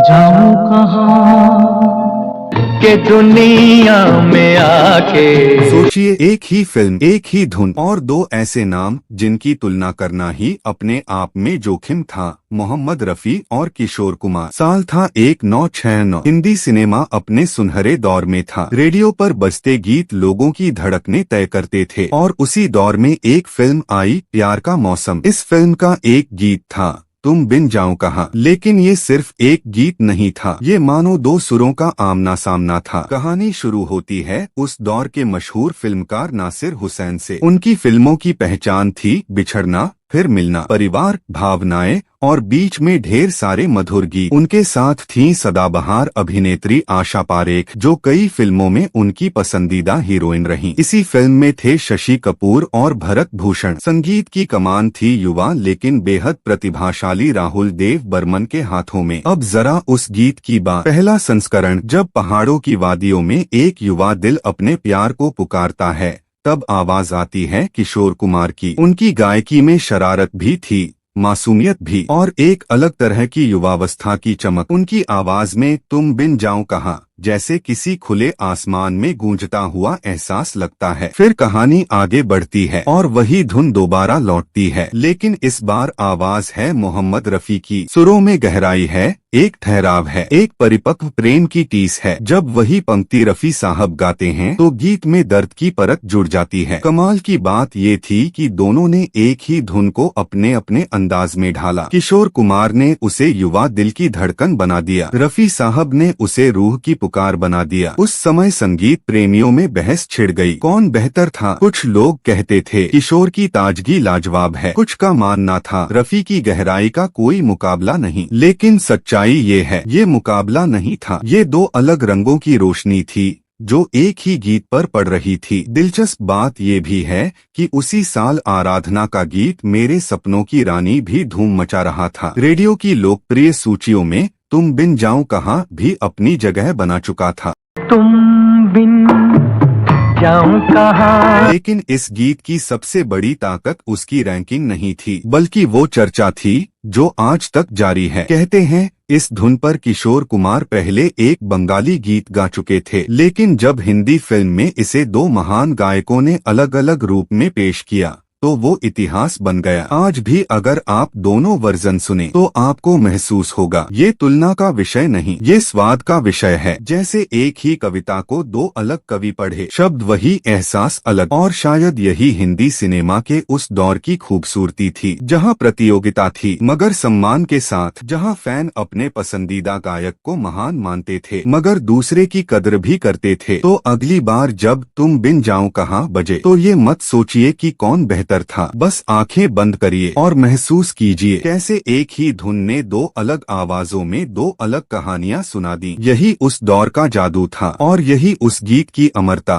जाऊं कहाँ के दुनिया में आके। सोचिए, एक ही फिल्म, एक ही धुन और दो ऐसे नाम जिनकी तुलना करना ही अपने आप में जोखिम था। मोहम्मद रफी और किशोर कुमार। साल था 1969। हिंदी सिनेमा अपने सुनहरे दौर में था। रेडियो पर बजते गीत लोगों की धड़कनें तय करते थे और उसी दौर में एक फिल्म आई, प्यार का मौसम। इस फिल्म का एक गीत था, तुम बिन जाऊं कहाँ। लेकिन ये सिर्फ एक गीत नहीं था, ये मानो दो सुरों का आमना सामना था। कहानी शुरू होती है उस दौर के मशहूर फिल्मकार नासिर हुसैन से। उनकी फिल्मों की पहचान थी बिछड़ना, फिर मिलना, परिवार, भावनाएं और बीच में ढेर सारे मधुर गीत। उनके साथ थीं सदाबहार अभिनेत्री आशा पारेख, जो कई फिल्मों में उनकी पसंदीदा हीरोइन रहीं। इसी फिल्म में थे शशि कपूर और भरत भूषण। संगीत की कमान थी युवा लेकिन बेहद प्रतिभाशाली राहुल देव बर्मन के हाथों में। अब जरा उस गीत की बात। पहला संस्करण, जब पहाड़ों की वादियों में एक युवा दिल अपने प्यार को पुकारता है, तब आवाज आती है किशोर कुमार की। उनकी गायकी में शरारत भी थी, मासूमियत भी, और एक अलग तरह की युवावस्था की चमक। उनकी आवाज में तुम बिन जाऊं कहाँ जैसे किसी खुले आसमान में गूंजता हुआ एहसास लगता है। फिर कहानी आगे बढ़ती है और वही धुन दोबारा लौटती है, लेकिन इस बार आवाज है मोहम्मद रफी की। सुरों में गहराई है, एक ठहराव है, एक परिपक्व प्रेम की टीस है। जब वही पंक्ति रफी साहब गाते हैं तो गीत में दर्द की परत जुड़ जाती है। कमाल की बात ये थी कि दोनों ने एक ही धुन को अपने अपने अंदाज में ढाला। किशोर कुमार ने उसे युवा दिल की धड़कन बना दिया, रफी साहब ने उसे रूह की पुकार बना दिया। उस समय संगीत प्रेमियों में बहस छिड़ गई, कौन बेहतर था। कुछ लोग कहते थे किशोर की ताजगी लाजवाब है, कुछ का मानना था रफी की गहराई का कोई मुकाबला नहीं। लेकिन सच्चाई ये है, ये मुकाबला नहीं था, ये दो अलग रंगों की रोशनी थी जो एक ही गीत पर पड़ रही थी। दिलचस्प बात ये भी है कि उसी साल आराधना का गीत मेरे सपनों की रानी भी धूम मचा रहा था। रेडियो की लोकप्रिय सूचियों में तुम बिन जाऊं कहाँ भी अपनी जगह बना चुका था। तुम बिन जाऊं कहाँ। लेकिन इस गीत की सबसे बड़ी ताकत उसकी रैंकिंग नहीं थी, बल्कि वो चर्चा थी जो आज तक जारी है। कहते हैं इस धुन पर किशोर कुमार पहले एक बंगाली गीत गा चुके थे, लेकिन जब हिंदी फिल्म में इसे दो महान गायकों ने अलग अलग रूप में पेश किया तो वो इतिहास बन गया। आज भी अगर आप दोनों वर्जन सुने तो आपको महसूस होगा ये तुलना का विषय नहीं, ये स्वाद का विषय है। जैसे एक ही कविता को दो अलग कवि पढ़े, शब्द वही, एहसास अलग। और शायद यही हिंदी सिनेमा के उस दौर की खूबसूरती थी, जहां प्रतियोगिता थी मगर सम्मान के साथ, जहां फैन अपने पसंदीदा गायक को महान मानते थे मगर दूसरे की कदर भी करते थे। तो अगली बार जब तुम बिन जाऊं कहाँ बजे तो ये मत सोचिए कि कौन बेहतर था, बस आंखें बंद करिए और महसूस कीजिए कैसे एक ही धुन ने दो अलग आवाजों में दो अलग कहानियां सुना दी। यही उस दौर का जादू था और यही उस गीत की अमरता।